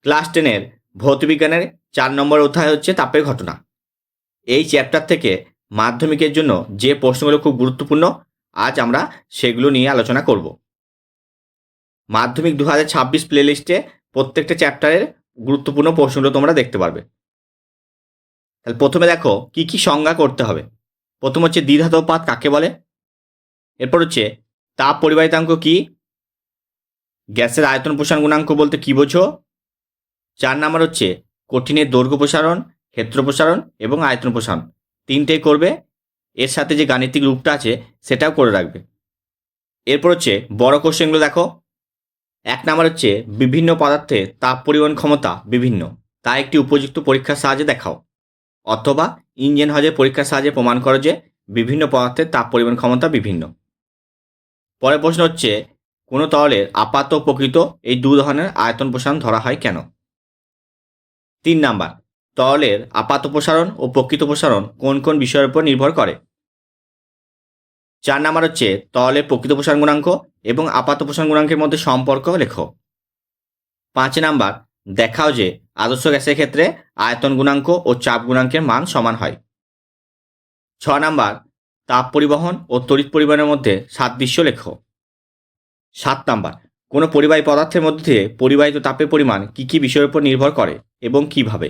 Class 10-এর ভৌতবিজ্ঞানের 4 নম্বর অধ্যায় হচ্ছে তাপের ঘটনা। এই চ্যাপ্টার থেকে মাধ্যমিকের জন্য যে প্রশ্নগুলো খুব গুরুত্বপূর্ণ, আজ আমরা সেগুলো নিয়ে আলোচনা করব। মাধ্যমিক 2026 প্লেলিস্টে প্রত্যেকটা চ্যাপ্টারের গুরুত্বপূর্ণ প্রশ্নগুলো তোমরা দেখতে পারবে। তাহলে প্রথমে দেখো কি কি সংজ্ঞা করতে হবে। প্রথম হচ্ছে দ্বিধাতপাত কাকে বলে, এরপর হচ্ছে তাপ পরিবাহিতাঙ্ক কি, গ্যাসের আয়তন প্রসারণ গুণাঙ্ক বলতে কি বোঝো, 4 নাম্বার হচ্ছে কঠিনের দৈর্ঘ্য প্রসারণ, ক্ষেত্র প্রসারণ এবং আয়তন প্রসারণ, তিনটেই করবে। এর সাথে যে গাণিতিক রূপটা আছে সেটাও করে রাখবে। এরপর হচ্ছে বড় কোশ্চেনগুলো দেখো। 1 নাম্বার হচ্ছে বিভিন্ন পদার্থের তাপ পরিবহন ক্ষমতা বিভিন্ন, তা একটি উপযুক্ত পরীক্ষার সাহায্যে দেখাও, অথবা ইঞ্জিন হজের পরীক্ষার সাহায্যে প্রমাণ করো যে বিভিন্ন পদার্থের তাপ পরিবহন ক্ষমতা বিভিন্ন। পরের প্রশ্ন হচ্ছে কোনো তরলের আপাত ও প্রকৃত এই দু ধরনের আয়তন প্রসারণ ধরা হয় কেন। 3 নাম্বার তরলের আপাত প্রসারণ ও প্রকৃত প্রসারণ কোন কোন বিষয়ের উপর নির্ভর করে। 4 নাম্বার হচ্ছে তরলের প্রকৃত প্রসারণ গুণাঙ্ক এবং আপাত প্রসারণ গুণাঙ্কের মধ্যে সম্পর্ক লেখো। 5 নাম্বার দেখাও যে আদর্শ গ্যাসের ক্ষেত্রে আয়তন গুণাঙ্ক ও চাপ গুণাঙ্কের মান সমান হয়। 6 নাম্বার তাপ পরিবহন ও তড়িৎ পরিবহনের মধ্যে সাদৃশ্য লেখো। 7 নাম্বার কোনো পরিবাহী পদার্থের মধ্যে দিয়ে পরিবাহিত তাপের পরিমাণ কী কী বিষয়ের উপর নির্ভর করে এবং কিভাবে।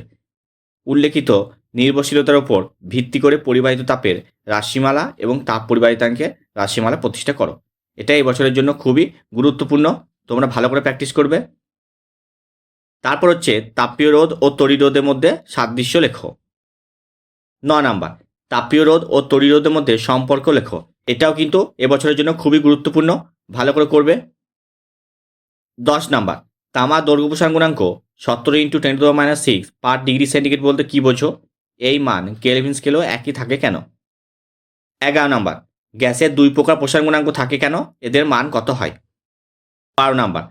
উল্লেখিত নির্ভরশীলতার উপর ভিত্তি করে পরিবাহিত তাপের রাশিমালা এবং তাপ পরিবাহিতাঙ্কের রাশিমালা প্রতিষ্ঠা করো। এটা এই বছরের জন্য খুবই গুরুত্বপূর্ণ, তোমরা ভালো করে প্র্যাকটিস করবে। তারপর হচ্ছে তাপীয় রোধ ও তড়িৎ রোধের মধ্যে সাদৃশ্য লেখো। 9 নাম্বার তাপীয় রোধ ও তড়িৎ রোধের মধ্যে সম্পর্ক লেখো। এটাও কিন্তু এবছরের জন্য খুবই গুরুত্বপূর্ণ, ভালো করে করবে। 10 নাম্বার তামার দৈর্ঘ্য প্রসারণ গুণাঙ্ক 17 × 10⁻⁶ পার ডিগ্রি সেন্টিগ্রেড বলতে কি বোঝো, এই মান কেলভিন স্কেলেও একই থাকে কেন। 11 নাম্বার গ্যাসের 2 প্রকার প্রসারণ গুণাঙ্ক থাকে কেন, এদের মান কত হয়। 12 নাম্বার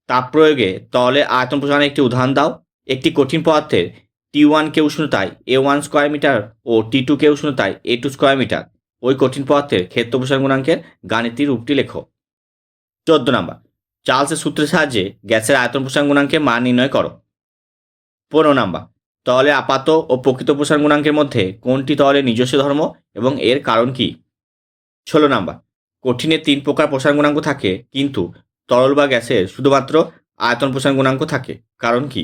তাপ প্রয়োগে তরলের আয়তন প্রসারণের একটি উদাহরণ দাও। একটি কঠিন পদার্থের T1 কে উষ্ণতায় A1 স্কোয়ার মিটার ও T2 কে উষ্ণতায় A2 স্কোয়ার মিটার, ওই কঠিন পদার্থের ক্ষেত্র প্রসারণ গুণাঙ্কের গাণিতিক রূপটি লেখো। 14 নাম্বার চার্লসের সূত্রের সাহায্যে গ্যাসের আয়তন প্রসারণ গুণাঙ্কের মান নির্ণয় করো। 15 নাম্বার তরলের আপাত ও প্রকৃত প্রসারণ গুণাঙ্কের মধ্যে কোনটি তরলের নিজস্ব ধর্ম এবং এর কারণ কি। 16 নাম্বার কঠিনের 3 প্রকার প্রসারণ গুণাঙ্ক থাকে, কিন্তু তরল বা গ্যাসের শুধুমাত্র আয়তন প্রসারণ গুণাঙ্ক থাকে, কারণ কি।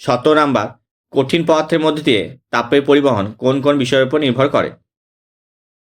17 নাম্বার কঠিন পদার্থের মধ্যে দিয়ে তাপের পরিবহন কোন কোন বিষয়ের উপর নির্ভর করে।